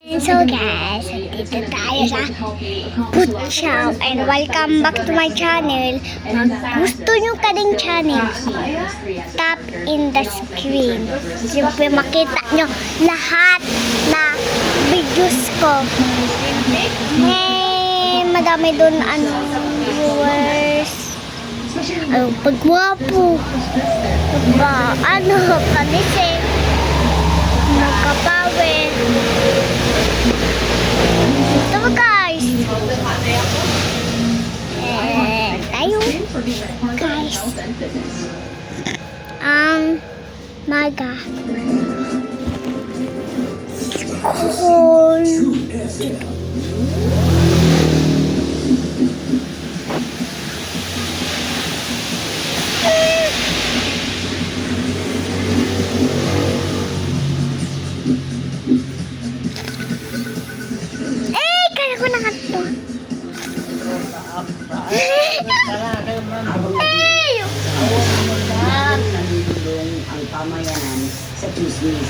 So guys, dito tayo sa Butchaw and welcome back to my channel. Kung gusto nyo kading channel, tap in the screen. Siyempre makita nyo lahat na videos ko. Madami dun viewers. Pagwapo. Kalise. Magkapawin. Ito mo guys. Tayo guys. Maga. Cool. Kaya ko na kanto. Ang pamayanan sa chismis.